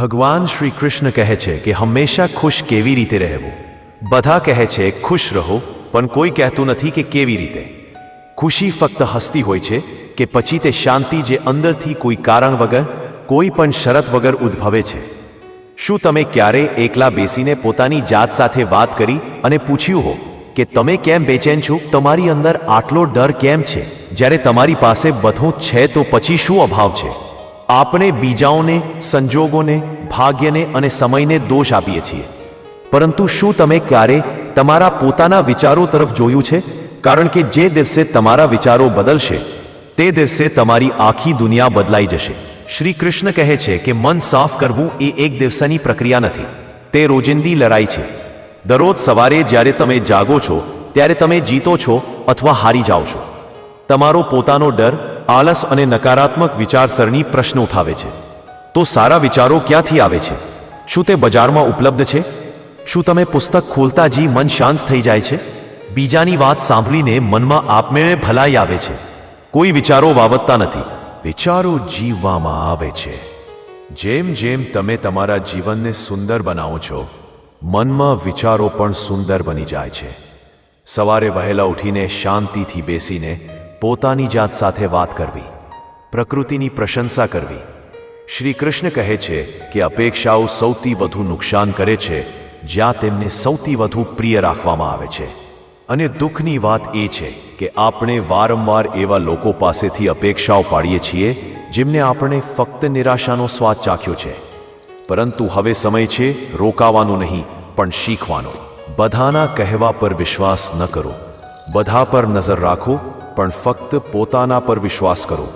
ભગવાન શ્રી કૃષ્ણ કહે છે કે હંમેશા ખુશ કેવી રીતે રહેવું. બધા કહે છે ખુશ રહો, પણ કોઈ કહેતું નથી કે કેવી રીતે. ખુશી ફક્ત હસતી હોય છે કે પછી તે શાંતિ જે અંદરથી કોઈ કારણ વગર, કોઈ પણ શરત વગર ઉદ્ભવે છે. શું તમે ક્યારે એકલા બેસીને પોતાની જાત સાથે વાત કરી અને પૂછ્યું હો કે તમે કેમ બેચેન છો? તમારી અંદર આટલો ડર કેમ છે જ્યારે તમારી પાસે બધું છે? તો પછી શું અભાવ છે? આપણે બીજાઓને, સંજોગોને, ભાગ્યને અને સમયને દોષ આપીએ છીએ, પરંતુ શું તમે ક્યારે તમારા પોતાના વિચારો તરફ જોયું છે? કારણ કે જે દિવસે તમારા વિચારો બદલશે તે દિવસે તમારી આખી દુનિયા બદલાઈ જશે. શ્રી કૃષ્ણ કહે છે કે મન સાફ કરવું એ એક દિવસની પ્રક્રિયા નથી, તે રોજિંદી લડાઈ છે. દરરોજ સવારે જ્યારે તમે જાગો છો ત્યારે તમે જીતો છો અથવા હારી જાઓ છો. તમારો પોતાનો ડર, આળસ અને નકારાત્મક વિચારસરણી પ્રશ્ન ઉઠાવે છે. તો સારા વિચારો ક્યાંથી આવે છે? શું તે બજારમાં ઉપલબ્ધ છે? શું તમે પુસ્તક ખોલતા જ મન શાંત થઈ જાય છે? બીજાની વાત સાંભળીને મનમાં આપમેળે ભલાઈ આવે છે. કોઈ વિચારો વાવતતા નથી, વિચારો જીવવામાં આવે છે. જેમ જેમ તમે તમારા જીવનને સુંદર બનાવો છો, મનમાં વિચારો પણ સુંદર બની જાય છે. સવારે વહેલા ઉઠીને શાંતિથી બેસીને પોતાની જાત સાથે વાત કરવી, પ્રકૃતિની પ્રશંસા કરવી. શ્રી કૃષ્ણ કહે છે કે અપેક્ષાઓ સૌથી વધુ નુકસાન કરે છે જ્યાં તેમને સૌથી વધુ પ્રિય રાખવામાં આવે છે. અને દુઃખની વાત એ છે કે આપણે વારંવાર એવા લોકો પાસેથી અપેક્ષાઓ પાડીએ છીએ જેમને આપણે ફક્ત નિરાશાનો સ્વાદ ચાખ્યો છે. પરંતુ હવે સમય છે રોકાવાનો નહીં, પણ શીખવાનો. બધાના કહેવા પર વિશ્વાસ ન કરો, બધા પર નજર રાખો, પણ ફક્ત પોતાના પર વિશ્વાસ કરો.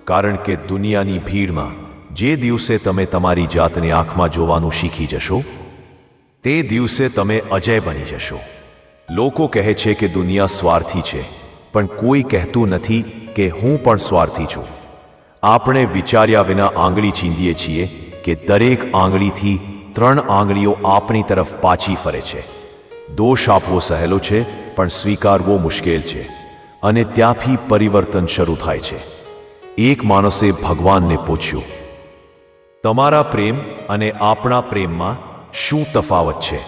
કારણ કે દુનિયાની ભીડમાં જે દિવસે તમે તમારી જાતને આંખમાં જોવાનું શીખી જશો તે દિવસે તમે અજય બની જશો. લોકો કહે છે કે દુનિયા સ્વાર્થી છે, પણ કોઈ કહેતું નથી કે હું પણ સ્વાર્થી છું. આપણે વિચાર્યા વિના આંગળી ચીંધીએ છીએ કે દરેક આંગળીથી 3 આંગળીઓ આપણી તરફ પાછી ફરે છે. દોષ આપવો સહેલો છે, પણ સ્વીકારવો મુશ્કેલ છે. અને ત્યાંથી પરિવર્તન શરૂ થાય છે. એક માણસે ભગવાનને પૂછ્યું, તમારા પ્રેમ અને આપણા પ્રેમમાં શું તફાવત છે?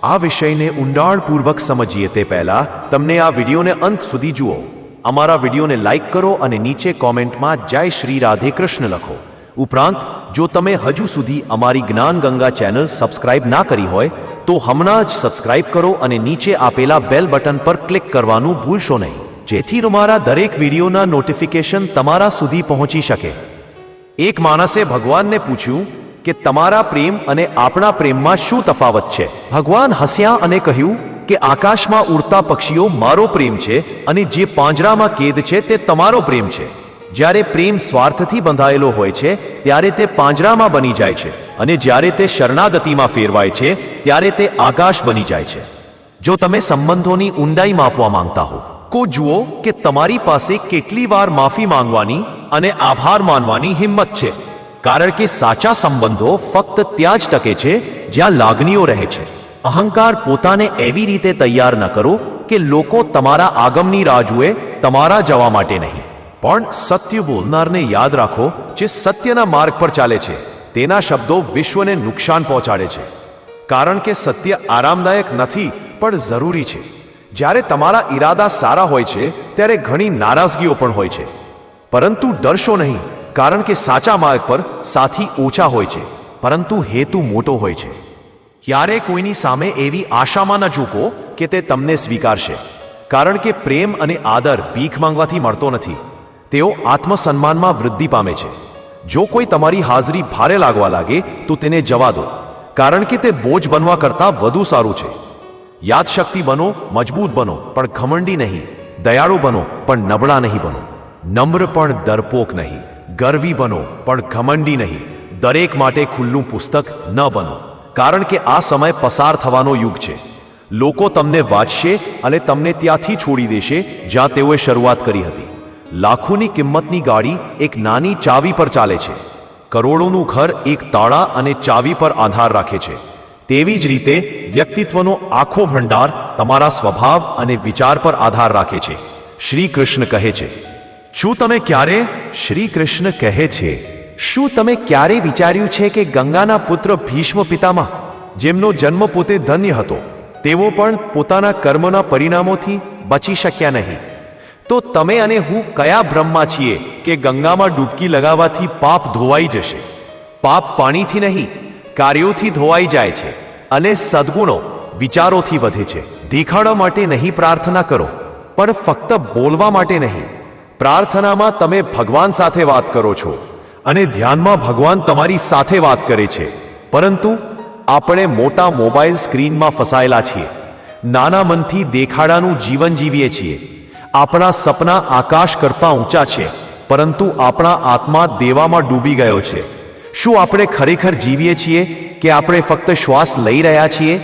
આ વિષયને ઊંડાણપૂર્વક સમજીએ તે પહેલા તમને આ વિડીયોને અંત સુધી જુઓ. અમારા વિડીયોને લાઇક કરો અને નીચે કોમેન્ટમાં જય શ્રી રાધે કૃષ્ણ લખો. ઉપરાંત જો તમે હજુ સુધી અમારી જ્ઞાન ગંગા ચેનલ સબસ્ક્રાઇબ ના કરી હોય તો હમણાં જ સબસ્ક્રાઇબ કરો અને નીચે આપેલા બેલ બટન પર ક્લિક કરવાનું ભૂલશો નહીં, જેથી અમારા દરેક વિડીયોના નોટિફિકેશન તમારા સુધી પહોંચી શકે. એક માણસે ભગવાનને પૂછ્યું કે તમારા પ્રેમ અને આપણા પ્રેમમાં શું તફાવત છે? ભગવાન હસ્યા અને કહ્યું કે આકાશમાં ઉડતા પક્ષીઓ મારો પ્રેમ છે અને જે પાંજરામાં કેદ છે તે તમારો પ્રેમ છે. જ્યારે પ્રેમ સ્વાર્થથી બંધાયેલો હોય છે ત્યારે તે પાંજરામાં બની જાય છે, અને જ્યારે તે શરણાગતિમાં ફેરવાય છે ત્યારે તે આકાશ બની જાય છે. જો તમે સંબંધોની ઊંડાઈ માપવા માંગતા હો તો જુઓ કે તમારી પાસે કેટલી વાર માફી માંગવાની અને આભાર માનવાની હિંમત છે. કારણ કે સાચા સંબંધો ફક્ત ત્યાં જ ટકે છે જ્યાં લાગણીઓ રહે છે. અહંકાર પોતાને એવી રીતે તૈયાર ન કરો કે લોકો તમારા આગમનની રાહ જુએ, તમારા જવા માટે નહીં. પણ સત્ય બોલનારને યાદ રાખો, જે સત્યના માર્ગ પર ચાલે છે તેના શબ્દો વિશ્વને નુકસાન પહોંચાડે છે. કારણ કે સત્ય આરામદાયક નથી પણ જરૂરી છે. જ્યારે તમારા ઈરાદા સારા હોય છે ત્યારે ઘણી નારાજગીઓ પણ હોય છે, પરંતુ ડરશો નહીં, કારણ કે સાચા માર્ગ પર સાથી ઓછા હોય છે પરંતુ હેતુ મોટો હોય છે. ક્યારે કોઈની સામે એવી આશામાં ન ઝૂકો કે તે તમને સ્વીકારશે, કારણ કે પ્રેમ અને આદર ભીખ માંગવાથી મળતો નથી, તેઓ આત્મસન્માનમાં વૃદ્ધિ પામે છે. જો કોઈ તમારી હાજરી ભારે લાગવા લાગે તો તેને જવા દો, કારણ કે તે બોજ બનવા કરતાં વધુ સારું છે. યાદશક્તિ બનો, મજબૂત બનો, પણ ઘમંડી નહીં. દયાળુ બનો, પણ નબળા નહીં બનો. નમ્ર પણ ડરપોક નહીં. ગર્વી બનો, પણ ઘમંડી નહીં. દરેક માટે ખુલ્લું પુસ્તક ન બનો, કારણ કે આ સમય પસાર થવાનો યુગ છે. લોકો તમને વાંચશે અને તમને ત્યાંથી છોડી દેશે જ્યાં તેઓએ શરૂઆત કરી હતી. લાખોની કિંમતની ગાડી એક નાની ચાવી પર ચાલે છે. કરોડોનું ઘર એક તાળા અને ચાવી પર આધાર રાખે છે. તેવી જ રીતે વ્યક્તિત્વનો આખો ભંડાર તમારા સ્વભાવ અને વિચાર પર આધાર રાખે છે. શ્રી કૃષ્ણ કહે છે, શું તમે ક્યારે? શ્રી કૃષ્ણ કહે છે, શું તમે ક્યારે વિચાર્યું છે કે ગંગાના પુત્ર ભીષ્મ પિતામહ, જેમનો જન્મ પોતે ધન્ય હતો, તેઓ પણ પોતાના કર્મના પરિણામોથી બચી શક્યા નહીં? તો તમે અને હું કયા ભ્રમમાં છીએ કે ગંગામાં ડૂબકી લગાવવાથી પાપ ધોવાઈ જશે? પાપ પાણીથી નહીં, કાર્યોથી ધોવાઈ જાય છે, અને સદ્ગુણો વિચારોથી વધે છે. દેખાડવા માટે નહીં પ્રાર્થના કરો, પણ ફક્ત બોલવા માટે નહીં. પ્રાર્થનામાં તમે ભગવાન સાથે વાત કરો છો, અને ધ્યાનમાં ભગવાન તમારી સાથે વાત કરે છે. પરંતુ આપણે મોટા મોબાઈલ સ્ક્રીનમાં ફસાયેલા છીએ. નાના મનથી દેખાડાનું જીવન જીવીએ છીએ. આપણા સપના આકાશ કરતાં ઊંચા છે, પરંતુ આપણા આત્મા દેવામાં ડૂબી ગયો છે. શું આપણે ખરેખર જીવીએ છીએ કે આપણે ફક્ત શ્વાસ લઈ રહ્યા છીએ?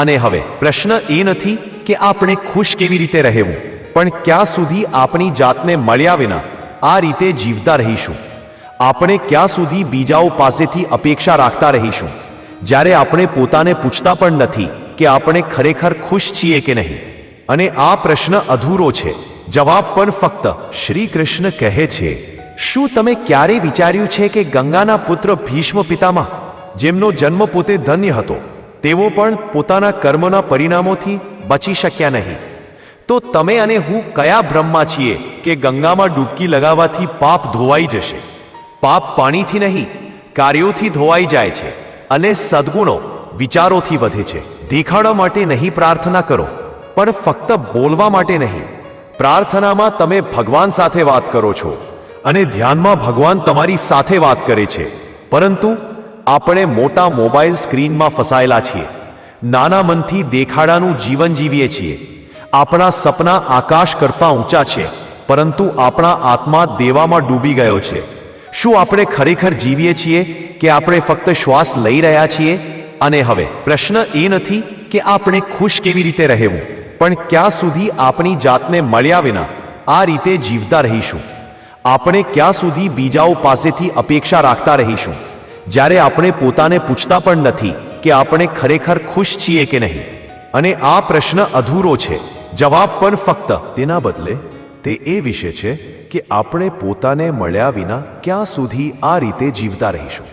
અને હવે પ્રશ્ન એ નથી કે આપણે ખુશ કેવી રીતે રહેવું, પણ ક્યાં સુધી આપણી જાતને મળ્યા વિના આ રીતે જીવતા રહીશું? આપણે ક્યાં સુધી બીજાઓ પાસેથી અપેક્ષા રાખતા રહીશું, જ્યારે આપણે પોતાને પૂછતા પણ નથી કે આપણે ખરેખર ખુશ છીએ કે નહીં? અને આ પ્રશ્ન અધૂરો છે. જવાબ પણ ફક્ત શ્રી કૃષ્ણ કહે છે. શું તમે ક્યારે વિચાર્યું છે કે ગંગાના પુત્ર ભીષ્મ પિતામહ, જેમનો જન્મ પોતે ધન્ય હતો, તેઓ પણ પોતાના કર્મના પરિણામોથી બચી શક્યા નહીં? તો તમે અને હું કયા ભ્રમમાં છીએ કે ગંગામાં ડૂબકી લગાવવાથી પાપ ધોવાઈ જશે? પાપ પાણીથી નહીં, કાર્યોથી ધોવાઈ જાય છે, અને સદ્ગુણો વિચારોથી વધે છે. દેખાડવા માટે નહીં પ્રાર્થના કરો, પણ ફક્ત બોલવા માટે નહીં. પ્રાર્થનામાં તમે ભગવાન સાથે વાત કરો છો, અને ધ્યાનમાં ભગવાન તમારી સાથે વાત કરે છે. પરંતુ આપણે મોટા મોબાઈલ સ્ક્રીનમાં ફસાયેલા છીએ. નાના મનથી દેખાડાનું જીવન જીવીએ છીએ. આપણા સપના આકાશ કરતાં ઊંચા છે, પરંતુ આપણા આત્મા દેવામાં ડૂબી ગયો છે. શું આપણે ખરેખર જીવીએ છીએ કે આપણે ફક્ત શ્વાસ લઈ રહ્યા છીએ? અને હવે પ્રશ્ન એ નથી કે આપણે ખુશ કેવી રીતે રહેવું, પણ ક્યાં સુધી આપણી જાતને મળ્યા વિના આ રીતે જીવતા રહીશું? આપણે ક્યાં સુધી બીજાઓ પાસેથી અપેક્ષા રાખતા રહીશું, જ્યારે આપણે પોતાને પૂછતા પણ નથી કે આપણે ખરેખર ખુશ છીએ કે નહીં? અને આ પ્રશ્ન અધૂરો છે. જવાબ પણ ફક્ત તેના બદલે તે એ વિશે છે કે આપણે પોતાને મળ્યા વિના ક્યાં સુધી આ રીતે જીવતા રહીશું.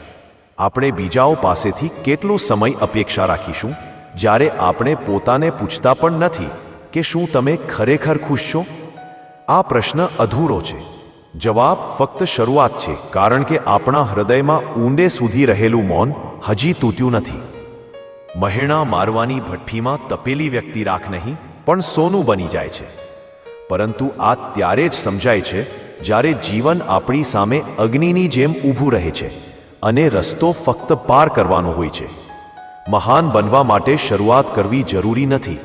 આપણે બીજાઓ પાસેથી કેટલો સમય અપેક્ષા રાખીશું, જ્યારે આપણે પોતાને પૂછતા પણ નથી કે શું તમે ખરેખર ખુશ છો? આ પ્રશ્ન અધૂરો છે. જવાબ ફક્ત શરૂઆત છે, કારણ કે આપણા હૃદયમાં ઊંડે સુધી રહેલું મૌન હજી તૂટ્યું નથી. મહેણા મારવાની ભઠ્ઠીમાં તપેલી વ્યક્તિ રાખ નહીં, પણ સોનું બની જાય છે. પરંતુ આ ત્યારે જ સમજાય છે જ્યારે જીવન આપણી સામે અગ્નિની જેમ ઊભું રહે છે, અને રસ્તો ફક્ત પાર કરવાનો હોય છે. મહાન બનવા માટે શરૂઆત કરવી જરૂરી નથી,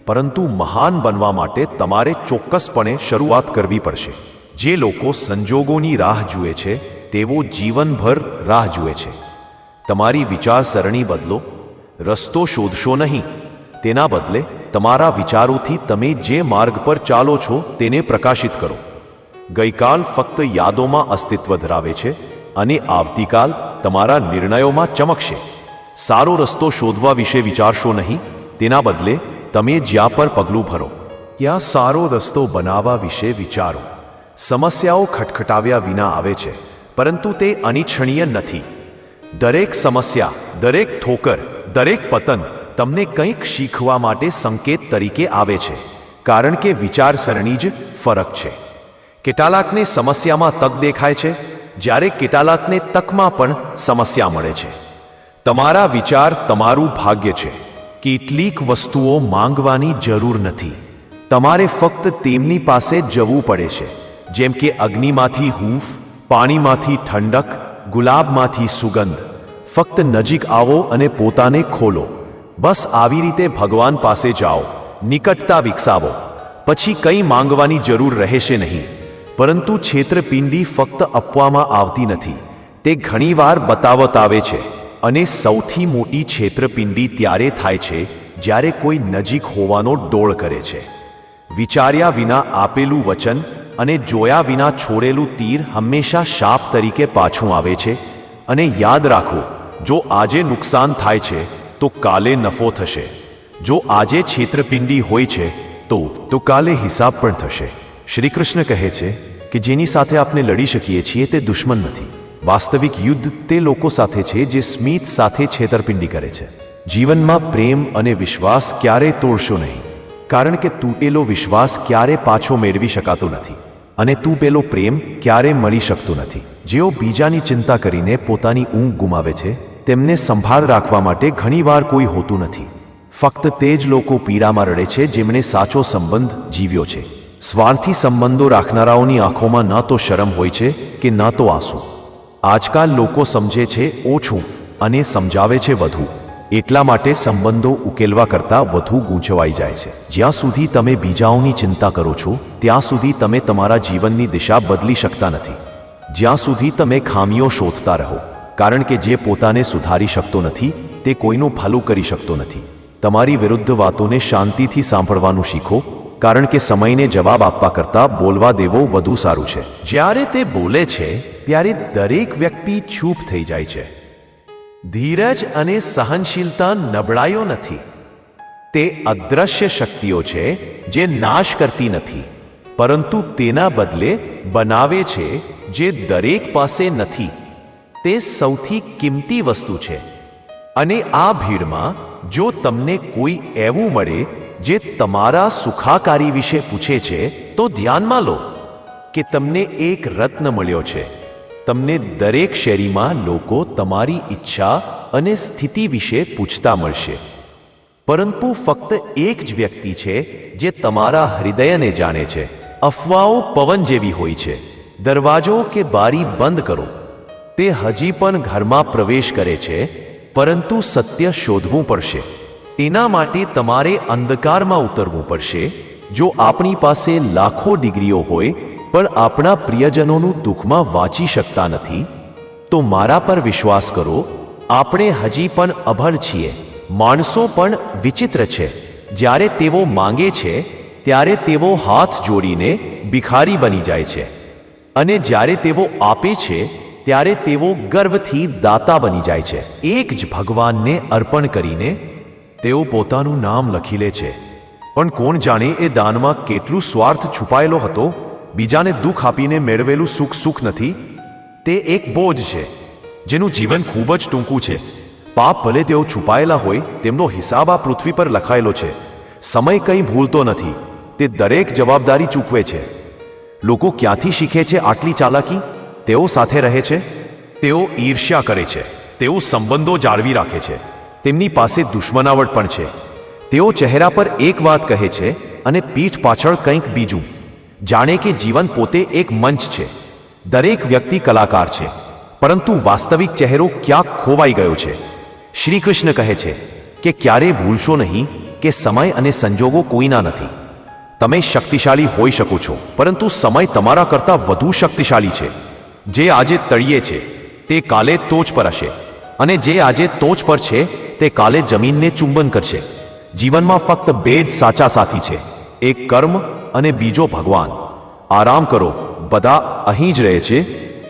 પરંતુ મહાન બનવા માટે તમારે ચોક્કસપણે શરૂઆત કરવી પડશે. જે લોકો સંજોગોની રાહ જુએ છે, તેઓ જીવનભર રાહ જુએ છે. તમારી વિચારસરણી બદલો. રસ્તો શોધશો નહીં, તેના બદલે તમારા વિચારોથી તમે જે માર્ગ પર ચાલો છો તેને પ્રકાશિત કરો. ગઈકાલ ફક્ત યાદોમાં અસ્તિત્વ ધરાવે છે, અને આવતીકાલ તમારા નિર્ણયોમાં ચમકશે. સારો રસ્તો શોધવા વિશે વિચારશો નહીં, તેના બદલે તમે જ્યાં પર પગલું ભરો ત્યાં સારો રસ્તો બનાવવા વિશે વિચારો. સમસ્યાઓ ખટખટાવ્યા વિના આવે છે, પરંતુ તે અનિચ્છનીય નથી. દરેક સમસ્યા, દરેક ઠોકર, દરેક પતન તમને કંઈક શીખવા માટે સંકેત તરીકે આવે છે, કારણ કે વિચારસરણી જ ફરક છે. કેટલાકને સમસ્યામાં તક દેખાય છે, જ્યારે કેટલાકને તકમાં પણ સમસ્યા મળે છે. તમારા વિચાર તમારું ભાગ્ય છે. કેટલીક વસ્તુઓ માંગવાની જરૂર નથી, તમારે ફક્ત તેમની પાસે જવું પડે છે. જેમ કે અગ્નિમાંથી હૂંફ, પાણીમાંથી ઠંડક, ગુલાબમાંથી સુગંધ. ફક્ત નજીક આવો અને પોતાને ખોલો. બસ આવી રીતે ભગવાન પાસે જાઓ, નિકટતા વિકસાવો. પછી કંઈ માંગવાની જરૂર રહેશે નહીં. પરંતુ છેતરપિંડી ફક્ત આપવામાં આવતી નથી, તે ઘણીવાર બતાવત આવે છે. અને સૌથી મોટી છેતરપિંડી ત્યારે થાય છે જ્યારે કોઈ નજીક હોવાનો ડોળ કરે છે. વિચાર્યા વિના આપેલું વચન અને જોયા વિના છોડેલું તીર હંમેશા શાપ તરીકે પાછું આવે છે. અને યાદ રાખો, જો આજે નુકસાન થાય છે તો કાલે નફો થશે. જો આજે છેતરપિંડી હોય છે તો કાલે હિસાબ પણ થશે. શ્રી કૃષ્ણ કહે છે કે જેની સાથે આપણે લડી શકીએ છીએ તે દુશ્મન નથી, વાસ્તવિક યુદ્ધ તે લોકો સાથે છે જે સ્મિત સાથે છેતરપિંડી કરે છે. જીવનમાં પ્રેમ અને વિશ્વાસ ક્યારેય તોડશો નહીં, કારણ કે તૂટેલો વિશ્વાસ ક્યારે પાછો મેળવી શકાતો નથી અને તૂટેલો પ્રેમ ક્યારે મળી શકતો નથી. જેઓ બીજાની ચિંતા કરીને પોતાની ઊંઘ ગુમાવે છે, તેમને સંભાળ રાખવા માટે ઘણીવાર કોઈ હોતું નથી. ફક્ત તે જ લોકો પીડામાં રડે છે જેમણે સાચો સંબંધ જીવ્યો છે. સ્વાર્થી સંબંધો રાખનારાઓની આંખોમાં ન તો શરમ હોય છે કે ન તો આંસુ. આજકાલ લોકો સમજે છે ઓછું અને સમજાવે છે વધુ. એટલા માટે સંબંધો ઉકેલવા કરતાં વધુ ગૂંચવાઈ જાય છે. જ્યાં સુધી તમે બીજાઓની ચિંતા કરો છો ત્યાં સુધી તમે તમારા જીવનની દિશા બદલી શકતા નથી. જ્યાં સુધી તમે ખામીઓ શોધતા રહો, કારણ કે જે પોતાને સુધારી શકતો નથી તે કોઈનું ભલું કરી શકતો નથી. તમારી વિરુદ્ધ વાતોને શાંતિથી સાંભળવાનું શીખો, કારણ કે સમયને જવાબ આપવા કરતાં બોલવા દેવો વધુ સારું છે. જ્યારે તે બોલે છે ત્યારે દરેક વ્યક્તિ ચૂપ થઈ જાય છે. ધીરજ અને સહનશીલતા નબળાઈઓ નથી, તે અદ્રશ્ય શક્તિઓ છે જે નાશ કરતી નથી, પરંતુ તેના બદલે બનાવે છે જે દરેક પાસે નથી. તે સૌથી કિંમતી વસ્તુ છે. અને આ ભીડમાં જો તમને કોઈ એવું મળે જે તમારા સુખાકારી વિશે પૂછે છે, તો ધ્યાનમાં લો કે તમને એક રત્ન મળ્યો છે. તમને દરેક શેરીમાં લોકો તમારી ઈચ્છા અને સ્થિતિ વિશે પૂછતા મળશે, પરંતુ ફક્ત એક જ વ્યક્તિ છે જે તમારા હૃદયને જાણે છે. અફવાઓ પવન જેવી હોય છે. દરવાજો કે બારી બંધ કરો, તે હજી પણ ઘરમાં પ્રવેશ કરે છે, પરંતુ સત્ય શોધવું પડશે. તેના માટે તમારે અંધકારમાં ઉતરવું પડશે. જો આપણી પાસે લાખો ડિગ્રીઓ હોય પણ આપણા પ્રિયજનોનું દુઃખમાં વાંચી શકતા નથી, તો મારા પર વિશ્વાસ કરો, આપણે હજી પણ અભણ છીએ. માણસો પણ વિચિત્ર છે. જ્યારે તેઓ માંગે છે ત્યારે તેઓ હાથ જોડીને ભિખારી બની જાય છે, અને જ્યારે તેઓ આપે છે ત્યારે તેઓ ગર્વથી દાતા બની જાય છે. એક જ ભગવાનને અર્પણ કરીને તેઓ પોતાનું નામ લખી લે છે, પણ કોણ જાણે એ દાનમાં કેટલું સ્વાર્થ છુપાયેલો હતો. બીજાને દુઃખ આપીને મેળવેલું સુખ સુખ નથી, તે એક બોજ છે જેનું જીવન ખૂબ જ ટૂંકું છે. પાપ ભલે તેઓ છુપાયેલા હોય, તેમનો હિસાબ આ પૃથ્વી પર લખાયેલો છે. સમય કંઈ ભૂલતો નથી, તે દરેક જવાબદારી ચૂકવે છે. લોકો ક્યાંથી શીખે છે આટલી ચાલાકી? તેઓ સાથે રહે છે, તેઓ ઈર્ષ્યા કરે છે, તેઓ સંબંધો જાળવી રાખે છે, તેમની પાસે દુશ્મનાવટ પણ છે. તેઓ ચહેરા પર એક વાત કહે છે અને પીઠ પાછળ કંઈક બીજું, જાણે કે જીવન પોતે એક મંચ છે. દરેક વ્યક્તિ કલાકાર છે, પરંતુ વાસ્તવિક ચહેરો ક્યાંક ખોવાઈ ગયો છે. શ્રી કૃષ્ણ કહે છે કે ક્યારે ભૂલશો નહીં કે સમય અને સંજોગો કોઈના નથી. તમે શક્તિશાળી હોઈ શકો છો, પરંતુ સમય તમારા કરતાં વધુ શક્તિશાળી છે. જે આજે તળિયે છે તે કાલે ટોચ પર હશે, અને જે આજે ટોચ પર છે તે કાલે જમીનને ચુંબન કરશે. જીવનમાં ફક્ત બે જ સાચા સાથી છે, એક કર્મ અને બીજો ભગવાન. આરામ કરો, બધા અહીં જ રહે છે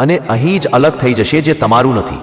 અને અહીં જ અલગ થઈ જશે જે તમારું નથી.